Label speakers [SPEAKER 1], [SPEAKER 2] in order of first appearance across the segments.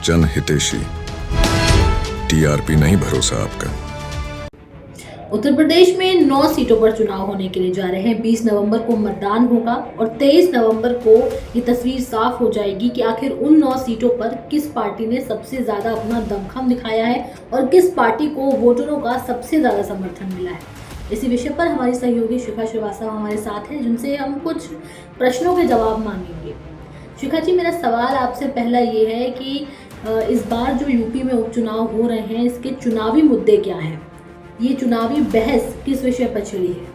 [SPEAKER 1] जन हितेशी, टीआरपी नहीं भरोसा आपका।
[SPEAKER 2] उत्तर प्रदेश में 9 सीटों पर चुनाव होने के लिए जा रहे हैं। 20 नवंबर को मतदान होगा और 23 नवंबर को ये तस्वीर साफ हो जाएगी कि आखिर उन 9 सीटों पर किस पार्टी ने सबसे ज्यादा अपना दमखम दिखाया है और किस पार्टी को वोटरों का सबसे ज्यादा समर्थन मिला है। इसी विषय पर हमारी सहयोगी शिखा श्रीवास्तव हमारे साथ हैं, जिनसे हम कुछ प्रश्नों के जवाब मांगेंगे। शिखा जी, मेरा सवाल आपसे पहला ये है कि इस बार जो यूपी में उपचुनाव हो रहे हैं, इसके चुनावी मुद्दे क्या हैं? ये चुनावी बहस किस विषय पर छिड़ी है?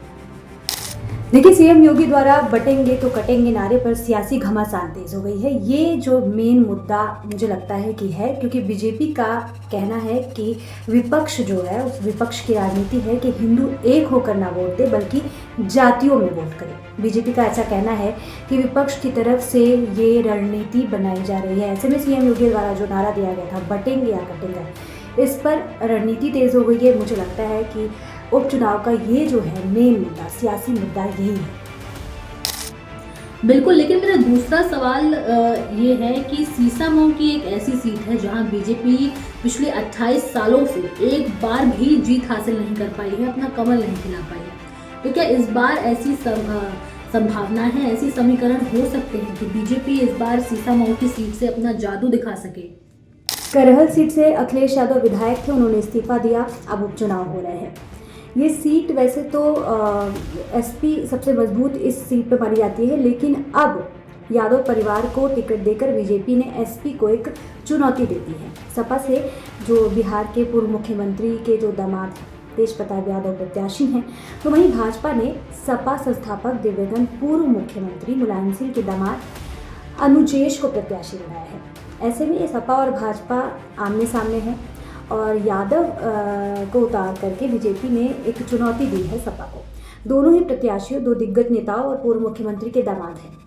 [SPEAKER 3] देखिए, सीएम योगी द्वारा बटेंगे तो कटेंगे नारे पर सियासी घमासान तेज हो गई है। ये जो मेन मुद्दा मुझे लगता है कि है, क्योंकि बीजेपी का कहना है कि विपक्ष जो है, उस विपक्ष की राजनीति है कि हिंदू एक होकर ना वोट दे बल्कि जातियों में वोट करे। बीजेपी का ऐसा कहना है कि विपक्ष की तरफ से ये रणनीति बनाई जा रही है। ऐसे में सीएम योगी द्वारा जो नारा दिया गया था, बटेंगे या कटेंगे, इस पर रणनीति तेज हो गई है। मुझे लगता है कि उपचुनाव का ये जो है मेन मुद्दा, सियासी मुद्दा यही है।
[SPEAKER 2] बिल्कुल, लेकिन मेरा दूसरा सवाल ये है कि सीसामऊ की एक ऐसी सीट है जहां बीजेपी पिछले 28 सालों से एक बार भी जीत हासिल नहीं कर पाई है, अपना कमल नहीं खिला पाई है। तो क्या इस बार ऐसी संभावना है, ऐसी समीकरण हो सकते हैं कि बीजेपी इस बार सीसामऊ की सीट से अपना जादू दिखा सके?
[SPEAKER 3] करहल सीट से अखिलेश यादव विधायक थे, उन्होंने इस्तीफा दिया, अब उपचुनाव हो रहे हैं। ये सीट वैसे तो एसपी सबसे मजबूत इस सीट पर मानी जाती है, लेकिन अब यादव परिवार को टिकट देकर बीजेपी ने एसपी को एक चुनौती दे दी है। सपा से जो बिहार के पूर्व मुख्यमंत्री के जो दामाद तेज प्रताप यादव प्रत्याशी हैं, तो वहीं भाजपा ने सपा संस्थापक दिवंगत पूर्व मुख्यमंत्री मुलायम सिंह के दामाद अनुजेश को प्रत्याशी बनाया है। ऐसे में ये सपा और भाजपा आमने सामने हैं और यादव को उतार करके बीजेपी ने एक चुनौती दी है सपा को। दोनों ही प्रत्याशियों दो दिग्गज नेताओं और पूर्व मुख्यमंत्री के दामाद हैं।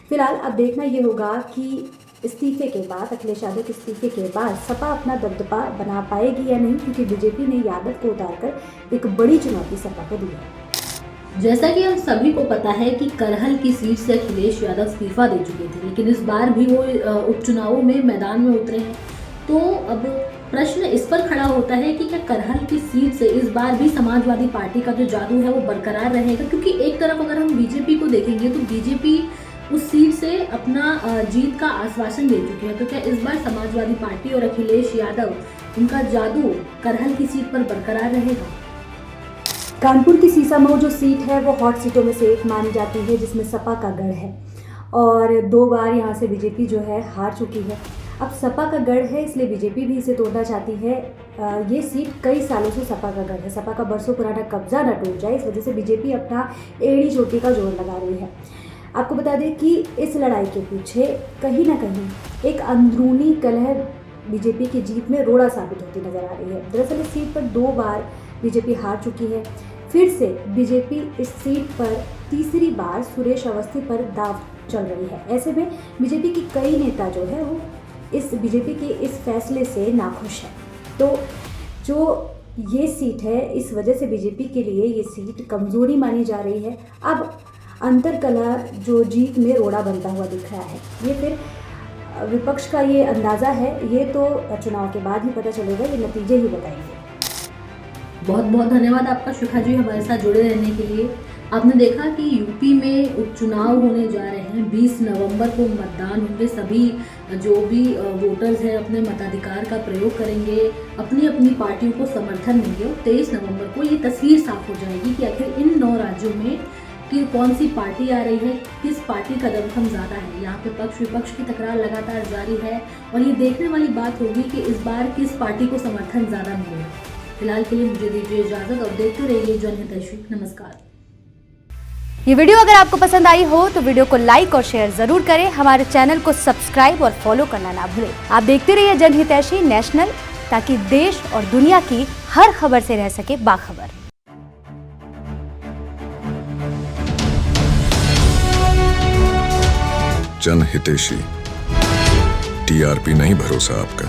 [SPEAKER 3] फिलहाल अब देखना ये होगा कि इस्तीफे के बाद, अखिलेश यादव के इस्तीफे के बाद सपा अपना दबदबा बना पाएगी या नहीं, क्योंकि बीजेपी ने यादव को उतारकर एक बड़ी चुनौती सपा को दी है।
[SPEAKER 2] जैसा कि हम सभी को पता है कि करहल की सीट से अखिलेश यादव इस्तीफा दे चुके थे, लेकिन इस बार भी वो उपचुनावों में मैदान में उतरे हैं। तो अब प्रश्न इस पर खड़ा होता है कि क्या करहल की सीट से इस बार भी समाजवादी पार्टी का जो जादू है वो बरकरार रहेगा? क्योंकि एक तरफ अगर हम बीजेपी को देखेंगे तो बीजेपी उस सीट से अपना जीत का आश्वासन दे चुकी है। तो क्या इस बार समाजवादी पार्टी और अखिलेश यादव, उनका जादू करहल की सीट पर बरकरार रहेगा?
[SPEAKER 3] कानपुर की सीसामऊ जो सीट है वो हॉट सीटों में से एक मानी जाती है, जिसमें सपा का गढ़ है और 2 बार यहाँ से बीजेपी जो है हार चुकी है। अब सपा का गढ़ है, इसलिए बीजेपी भी इसे तोड़ना चाहती है। ये सीट कई सालों से सपा का गढ़ है, सपा का बरसों पुराना कब्जा न टूट जाए, इस वजह से बीजेपी अपना एड़ी चोटी का जोर लगा रही है। आपको बता दें कि इस लड़ाई के पीछे कहीं ना कहीं एक अंदरूनी कलह बीजेपी की जीत में रोड़ा साबित होती नजर आ रही है। दरअसल इस सीट पर 2 बार बीजेपी हार चुकी है। फिर से बीजेपी इस सीट पर तीसरी बार सुरेश अवस्थी पर दाव चल रही है। ऐसे में बीजेपी की कई नेता जो है वो इस बीजेपी के इस फैसले से नाखुश है। तो जो ये सीट है, इस वजह से बीजेपी के लिए ये सीट कमजोरी मानी जा रही है। अब अंतरकलह जो जीत में रोड़ा बनता हुआ दिख रहा है, ये फिर विपक्ष का ये अंदाज़ा है, ये तो चुनाव के बाद ही पता चलेगा, ये नतीजे ही बताएंगे।
[SPEAKER 2] बहुत बहुत धन्यवाद आपका शिखा जी, हमारे साथ जुड़े रहने के लिए। आपने देखा कि यूपी में उपचुनाव होने जा रहे हैं। 20 नवंबर को मतदान होंगे। सभी जो भी वोटर्स हैं अपने मताधिकार का प्रयोग करेंगे, अपनी अपनी पार्टियों को समर्थन देंगे और 23 नवंबर को ये तस्वीर साफ हो जाएगी कि आखिर इन 9 राज्यों में कि कौन सी पार्टी आ रही है, किस पार्टी का दमखम ज़्यादा है। यहाँ पे पक्ष विपक्ष की तकरार लगातार जारी है और ये देखने वाली बात होगी कि इस बार किस पार्टी को समर्थन ज़्यादा मिलेगा। फिलहाल के लिए मुझे दीजिए इजाजत और देखते रहिए जन हितैषी। नमस्कार।
[SPEAKER 4] ये वीडियो अगर आपको पसंद आई हो तो वीडियो को लाइक और शेयर जरूर करें। हमारे चैनल को सब्सक्राइब और फॉलो करना ना भूलें। आप देखते रहिए जन हितैषी नेशनल, ताकि देश और दुनिया की हर खबर से रह सके बाखबर।
[SPEAKER 1] जन हितेशी, टीआरपी नहीं भरोसा आपका।